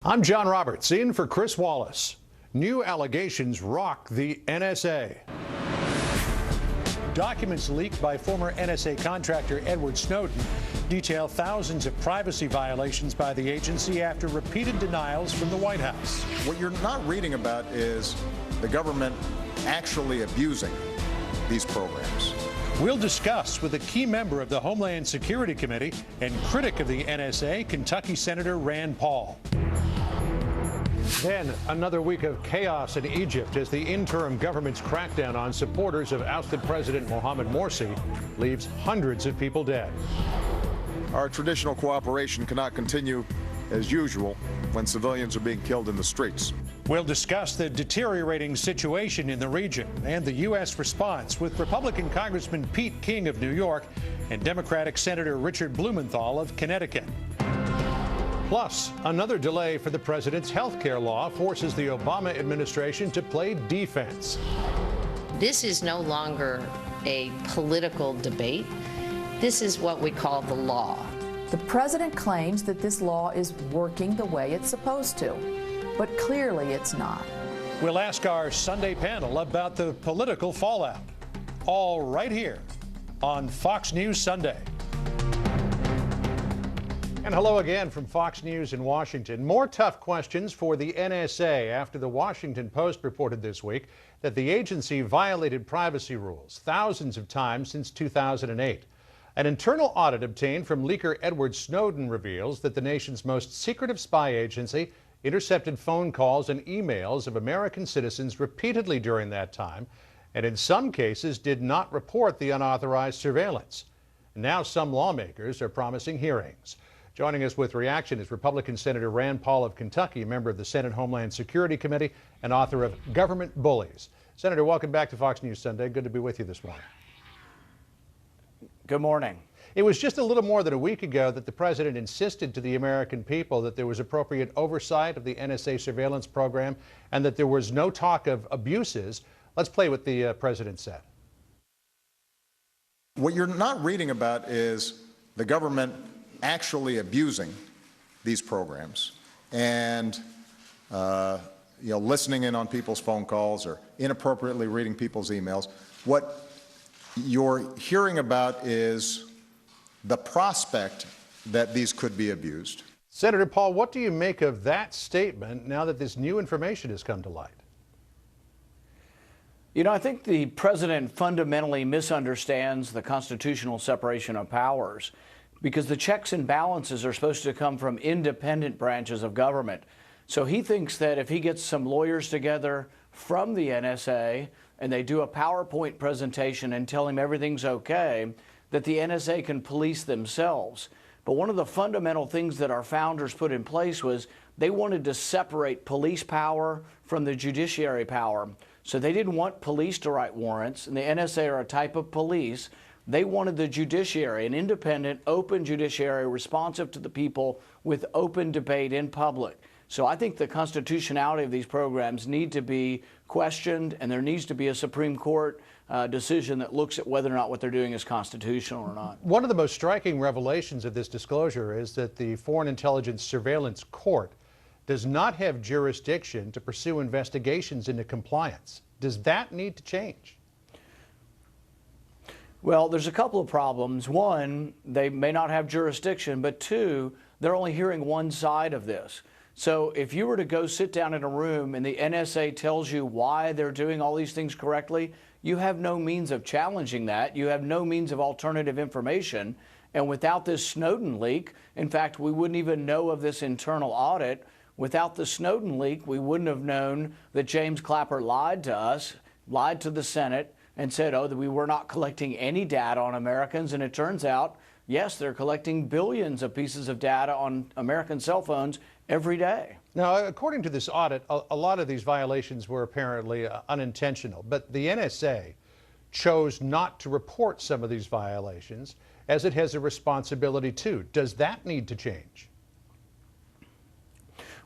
I'm John Roberts, in for Chris Wallace. New allegations rock the NSA. Documents leaked by former NSA contractor Edward Snowden detail thousands of privacy violations by the agency after repeated denials from the White House. What you're not reading about is the government actually abusing these programs. We'll discuss with a key member of the Homeland Security Committee and critic of the NSA, Kentucky Senator Rand Paul. Then, another week of chaos in Egypt as the interim government's crackdown on supporters of ousted President Mohamed Morsi leaves hundreds of people dead. Our traditional cooperation cannot continue as usual when civilians are being killed in the streets. We'll discuss the deteriorating situation in the region and the U.S. response with Republican Congressman Pete King of New York and Democratic Senator Richard Blumenthal of Connecticut. Plus, another delay for the president's health care law forces the Obama administration to play defense. This is no longer a political debate. This is what we call the law. The president claims that this law is working the way it's supposed to, but clearly it's not. We'll ask our Sunday panel about the political fallout, all right here on Fox News Sunday. And hello again from Fox News in Washington. More tough questions for the NSA after the Washington Post reported this week that the agency violated privacy rules thousands of times since 2008. An internal audit obtained from leaker Edward Snowden reveals that the nation's most secretive spy agency intercepted phone calls and emails of American citizens repeatedly during that time, and in some cases did not report the unauthorized surveillance. Now some lawmakers are promising hearings. Joining us with reaction is Republican Senator Rand Paul of Kentucky, a member of the Senate Homeland Security Committee and author of Government Bullies. Senator, welcome back to Fox News Sunday. Good to be with you this morning. Good morning. It was just a little more than a week ago that the president insisted to the American people that there was appropriate oversight of the NSA surveillance program and that there was no talk of abuses. Let's play what the president said. What you're not reading about is the government actually abusing these programs and listening in on people's phone calls or inappropriately reading people's emails. What you're hearing about is the prospect that these could be abused. Senator Paul, what do you make of that statement now that this new information has come to light? You know, I think the president fundamentally misunderstands the constitutional separation of powers, because the checks and balances are supposed to come from independent branches of government. So he thinks that if he gets some lawyers together from the NSA and they do a PowerPoint presentation and tell him everything's okay, that the NSA can police themselves. But one of the fundamental things that our founders put in place was they wanted to separate police power from the judiciary power. So they didn't want police to write warrants, and the NSA are a type of police. They wanted the judiciary, an independent, open judiciary responsive to the people with open debate in public. So I think the constitutionality of these programs need to be questioned, and there needs to be a Supreme Court decision that looks at whether or not what they're doing is constitutional or not. One of the most striking revelations of this disclosure is that the Foreign Intelligence Surveillance Court does not have jurisdiction to pursue investigations into compliance. Does that need to change? Well, there's a couple of problems. One, they may not have jurisdiction, but two, they're only hearing one side of this. So if you were to go sit down in a room and the NSA tells you why they're doing all these things correctly, you have no means of challenging that. You have no means of alternative information. And without this Snowden leak, in fact, we wouldn't even know of this internal audit. Without the Snowden leak, we wouldn't have known that James Clapper lied to us, lied to the Senate, and said, oh, that we were not collecting any data on Americans. And it turns out, yes, they're collecting billions of pieces of data on American cell phones every day. Now, according to this audit, a lot of these violations were apparently unintentional, but the NSA chose not to report some of these violations, as it has a responsibility to. Does that need to change?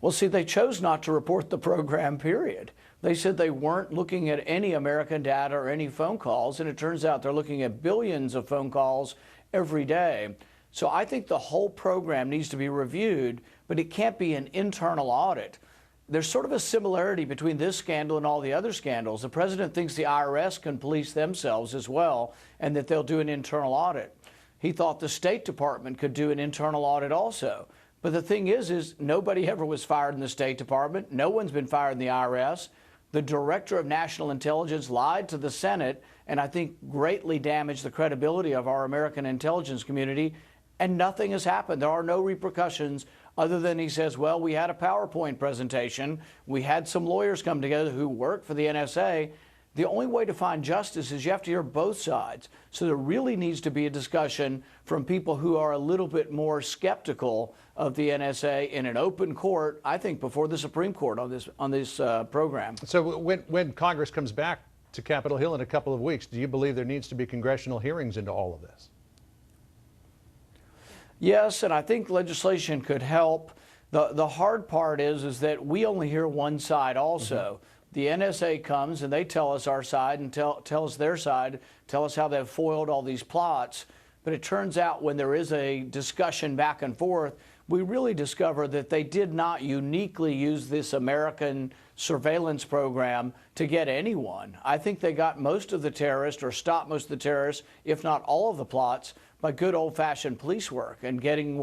Well, see, they chose not to report the program, period. They said they weren't looking at any American data or any phone calls, and it turns out they're looking at billions of phone calls every day. So I think the whole program needs to be reviewed, but it can't be an internal audit. There's sort of a similarity between this scandal and all the other scandals. The president thinks the IRS can police themselves as well and that they'll do an internal audit. He thought the State Department could do an internal audit also. But the thing is nobody ever was fired in the State Department. No one's been fired in the IRS. The Director of National Intelligence lied to the Senate and I think greatly damaged the credibility of our American intelligence community, and nothing has happened. There are no repercussions other than he says, well, we had a PowerPoint presentation. We had some lawyers come together who work for the NSA. The only way to find justice is you have to hear both sides. So there really needs to be a discussion from people who are a little bit more skeptical of the NSA in an open court, I think, before the Supreme Court on this program. So when Congress comes back to Capitol Hill in a couple of weeks, do you believe there needs to be congressional hearings into all of this? Yes, and I think legislation could help. The hard part is that we only hear one side also. The NSA comes and they tell us our side and tell us their side, tell us how they've foiled all these plots. But it turns out when there is a discussion back and forth, we really discover that they did not uniquely use this American surveillance program to get anyone. I think they got most of the terrorists, or stopped most of the terrorists, if not all of the plots, by good old-fashioned police work and getting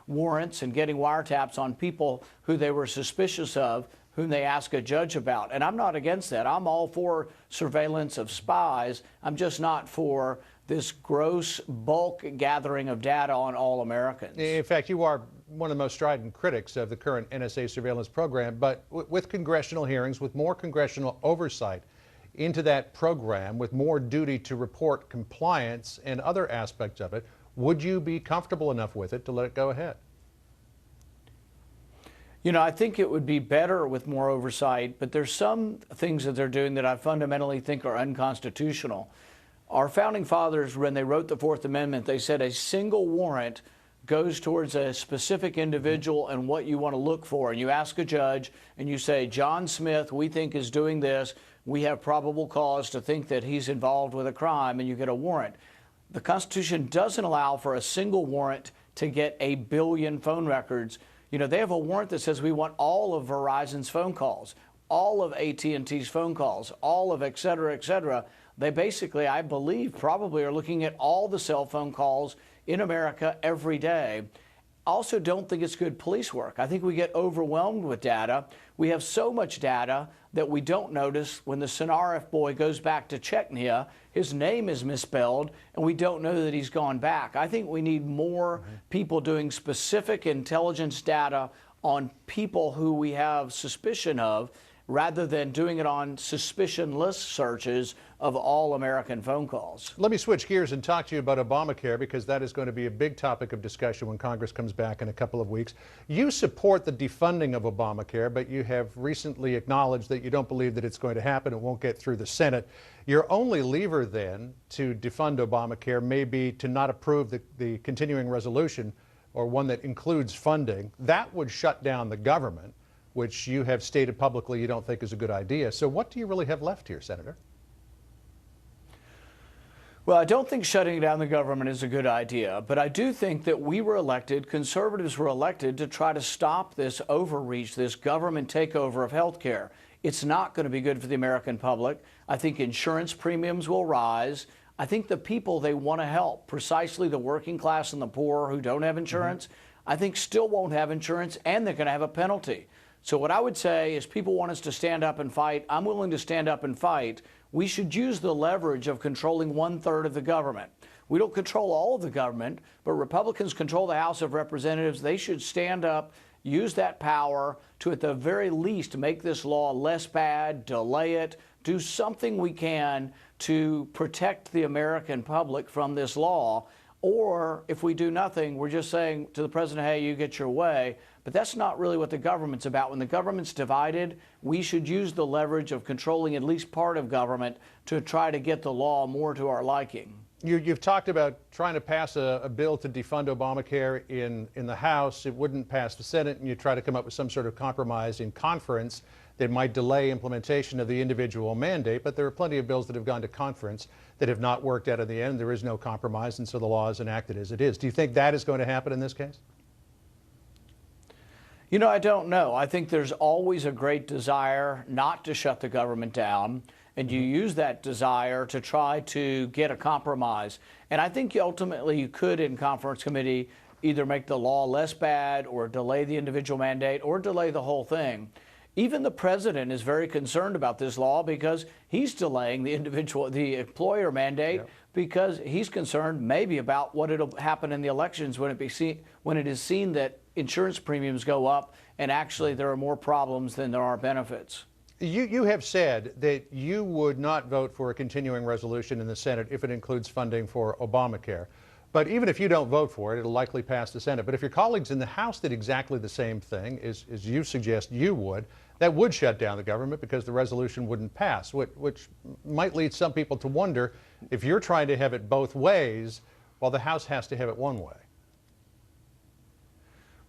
warrants and getting wiretaps on people who they were suspicious of, whom they ask a judge about. And I'm not against that. I'm all for surveillance of spies. I'm just not for this gross bulk gathering of data on all Americans. In fact, you are one of the most strident critics of the current NSA surveillance program, but with congressional hearings, with more congressional oversight into that program, with more duty to report compliance and other aspects of it, would you be comfortable enough with it to let it go ahead? You know, I think it would be better with more oversight, but there's some things that they're doing that I fundamentally think are unconstitutional. Our founding fathers, when they wrote the Fourth Amendment, they said a single warrant goes towards a specific individual and what you want to look for. And you ask a judge and you say, John Smith, we think is doing this. We have probable cause to think that he's involved with a crime, and you get a warrant. The Constitution doesn't allow for a single warrant to get 1 billion phone records. You know, they have a warrant that says we want all of Verizon's phone calls, all of AT&T's phone calls, all of et cetera, et cetera. They basically, I believe, probably are looking at all the cell phone calls in America every day. I also don't think it's good police work. I think we get overwhelmed with data. We have so much data that we don't notice when the Sonarif boy goes back to Chechnya, his name is misspelled, and we don't know that he's gone back. I think we need more people doing specific intelligence data on people who we have suspicion of, rather than doing it on suspicionless searches of all American phone calls. Let me switch gears and talk to you about Obamacare, because that is going to be a big topic of discussion when Congress comes back in a couple of weeks. You support the defunding of Obamacare, but you have recently acknowledged that you don't believe that it's going to happen. It won't get through the Senate. Your only lever then to defund Obamacare may be to not approve the continuing resolution, or one that includes funding. That would shut down the government, which you have stated publicly you don't think is a good idea. So what do you really have left here, Senator? Well, I don't think shutting down the government is a good idea, but I do think that we were elected, conservatives were elected, to try to stop this overreach, this government takeover of health care. It's not going to be good for the American public. I think insurance premiums will rise. I think the people they want to help, precisely the working class and the poor who don't have insurance, I think still won't have insurance, and they're going to have a penalty. So what I would say is, people want us to stand up and fight. I'm willing to stand up and fight. We should use the leverage of controlling 1/3 of the government. We don't control all of the government, but Republicans control the House of Representatives. They should stand up, use that power to, at the very least, make this law less bad, delay it, do something we can to protect the American public from this law. Or if we do nothing, we're just saying to the president, hey, you get your way. But that's not really what the government's about. When the government's divided, we should use the leverage of controlling at least part of government to try to get the law more to our liking. You've talked about trying to pass a bill to defund Obamacare in the House. It wouldn't pass the Senate, and you try to come up with some sort of compromise in conference that might delay implementation of the individual mandate. But there are plenty of bills that have gone to conference that have not worked out in the end. There is no compromise, and so the law is enacted as it is. Do you think that is going to happen in this case? You know, I don't know. I think there's always a great desire not to shut the government down, and you use that desire to try to get a compromise. And I think ultimately you could, in conference committee, either make the law less bad or delay the individual mandate or delay the whole thing. Even the president is very concerned about this law because he's delaying the employer mandate because he's concerned maybe about what it'll happen in the elections when it is seen that insurance premiums go up and actually there are more problems than there are benefits. You have said that you would not vote for a continuing resolution in the Senate if it includes funding for Obamacare. But even if you don't vote for it, it'll likely pass the Senate. But if your colleagues in the House did exactly the same thing, as you suggest you would, that would shut down the government because the resolution wouldn't pass, which might lead some people to wonder if you're trying to have it both ways while the House has to have it one way.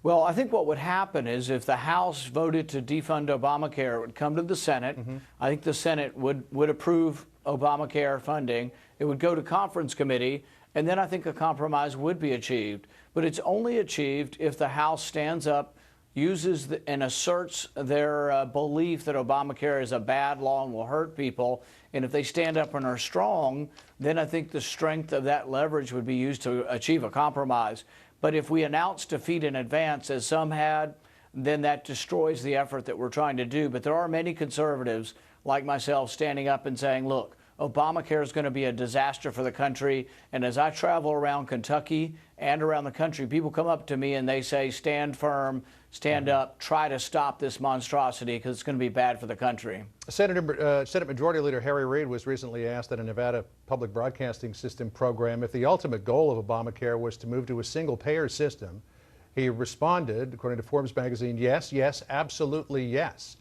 Well, I think what would happen is if the House voted to defund Obamacare, it would come to the Senate. I think the Senate would approve Obamacare funding. It would go to conference committee, and then I think a compromise would be achieved. But it's only achieved if the House stands up, uses and asserts their belief that Obamacare is a bad law and will hurt people. And if they stand up and are strong, then I think the strength of that leverage would be used to achieve a compromise. But if we announce defeat in advance, as some had, then that destroys the effort that we're trying to do. But there are many conservatives like myself standing up and saying, look, Obamacare is going to be a disaster for the country. And as I travel around Kentucky and around the country, people come up to me and they say, stand firm, stand up, try to stop this monstrosity because it's going to be bad for the country. Senate Majority Leader Harry Reid was recently asked at a Nevada public broadcasting system program if the ultimate goal of Obamacare was to move to a single-payer system. He responded, according to Forbes magazine, yes, yes, absolutely yes.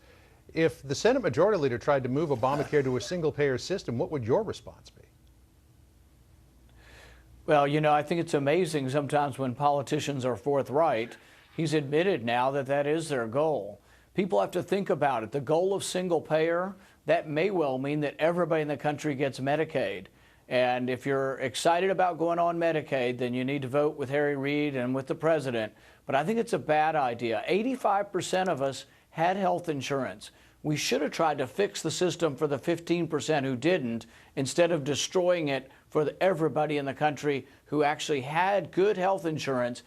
If the Senate Majority Leader tried to move Obamacare to a single-payer system, what would your response be? Well, you know, I think it's amazing sometimes when politicians are forthright. He's admitted now that that is their goal. People have to think about it. The goal of single payer, that may well mean that everybody in the country gets Medicaid. And if you're excited about going on Medicaid, then you need to vote with Harry Reid and with the president. But I think it's a bad idea. 85% of us had health insurance. We should have tried to fix the system for the 15% who didn't, instead of destroying it for everybody in the country who actually had good health insurance.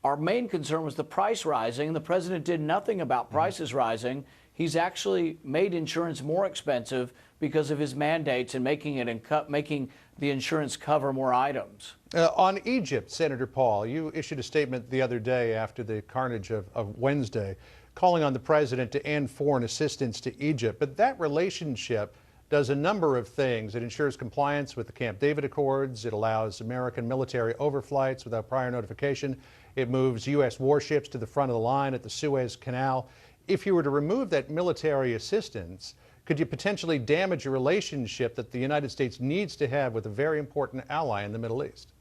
Our main concern was the price rising. The president did nothing about prices rising. He's actually made insurance more expensive because of his mandates and making the insurance cover more items. On Egypt, Senator Paul, you issued a statement the other day after the carnage of Wednesday, calling on the president to end foreign assistance to Egypt. But that relationship does a number of things. It ensures compliance with the Camp David Accords. It allows American military overflights without prior notification. It moves U.S. warships to the front of the line at the Suez Canal. If you were to remove that military assistance, could you potentially damage a relationship that the United States needs to have with a very important ally in the Middle East?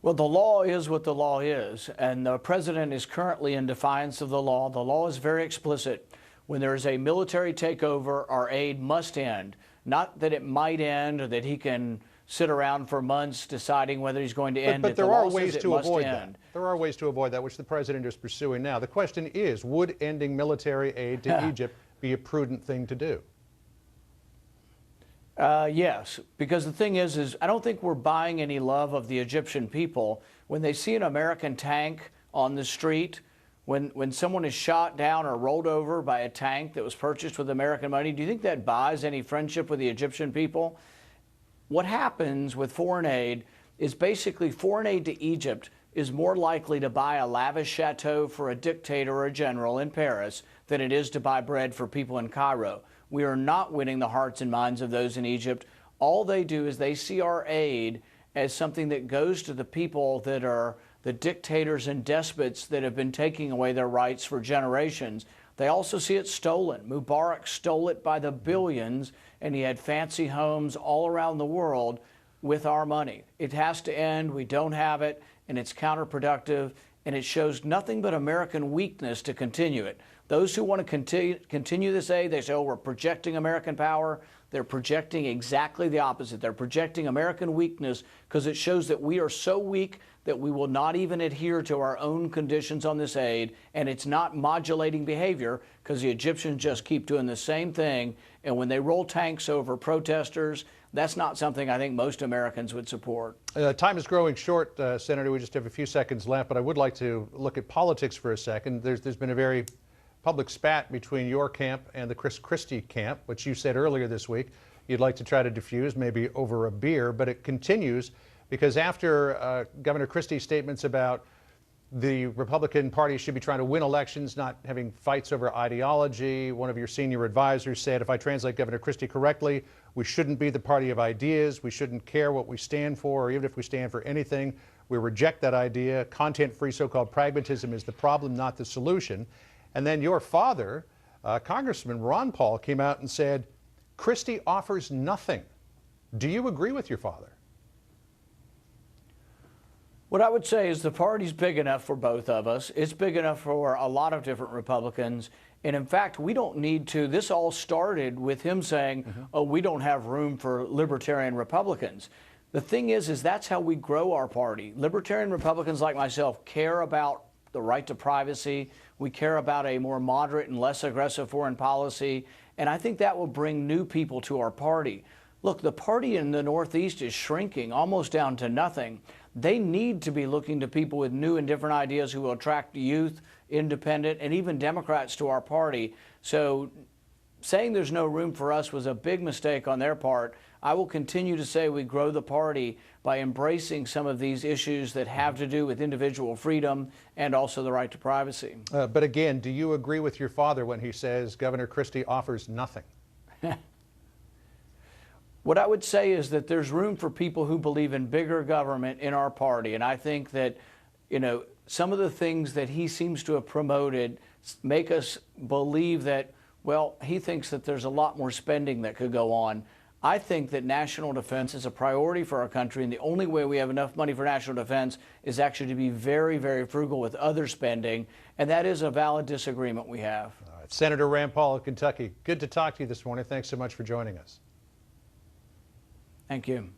Well, the law is what the law is, and the president is currently in defiance of the law. The law is very explicit. When there is a military takeover, our aid must end. Not that it might end or that he can sit around for months deciding whether he's going to end it. But there are ways to avoid that. There are ways to avoid that, which the president is pursuing now. The question is, would ending military aid to Egypt be a prudent thing to do? Yes, because the thing is I don't think we're buying any love of the Egyptian people. When they see an American tank on the street, when someone is shot down or rolled over by a tank that was purchased with American money, do you think that buys any friendship with the Egyptian people? What happens with foreign aid is basically foreign aid to Egypt is more likely to buy a lavish chateau for a dictator or a general in Paris than it is to buy bread for people in Cairo. We are not winning the hearts and minds of those in Egypt. All they do is they see our aid as something that goes to the people that are the dictators and despots that have been taking away their rights for generations. They also see it stolen. Mubarak stole it by the billions, and he had fancy homes all around the world with our money. It has to end. We don't have it, and it's counterproductive, and it shows nothing but American weakness to continue it. Those who want to continue this aid, they say, oh, we're projecting American power. They're projecting exactly the opposite. They're projecting American weakness because it shows that we are so weak that we will not even adhere to our own conditions on this aid, and it's not modulating behavior because the Egyptians just keep doing the same thing. And when they roll tanks over protesters, that's not something I think most Americans would support. Time is growing short, Senator. We just have a few seconds left, but I would like to look at politics for a second. There's been a very public spat between your camp and the Chris Christie camp, which you said earlier this week you'd like to try to diffuse, maybe over a beer, but it continues because after Governor Christie's statements about the Republican Party should be trying to win elections, not having fights over ideology, one of your senior advisors said, if I translate Governor Christie correctly, we shouldn't be the party of ideas, we shouldn't care what we stand for, or even if we stand for anything, we reject that idea. Content-free so-called pragmatism is the problem, not the solution. And then your father, Congressman Ron Paul, came out and said, Christie offers nothing. Do you agree with your father? What I would say is the party's big enough for both of us. It's big enough for a lot of different Republicans. And in fact, we don't need to. This all started with him saying, oh, we don't have room for libertarian Republicans. The thing is that's how we grow our party. Libertarian Republicans like myself care about the right to privacy. We care about a more moderate and less aggressive foreign policy. And I think that will bring new people to our party. Look, the party in the Northeast is shrinking almost down to nothing. They need to be looking to people with new and different ideas who will attract youth, independent, and even Democrats to our party. So saying there's no room for us was a big mistake on their part. I will continue to say we grow the party by embracing some of these issues that have to do with individual freedom and also the right to privacy. But again, do you agree with your father when he says Governor Christie offers nothing? What I would say is that there's room for people who believe in bigger government in our party. And I think that, some of the things that he seems to have promoted make us believe that, well, he thinks that there's a lot more spending that could go on. I think that national defense is a priority for our country, and the only way we have enough money for national defense is actually to be very, very frugal with other spending, and that is a valid disagreement we have. All right. Senator Rand Paul of Kentucky, good to talk to you this morning. Thanks so much for joining us. Thank you.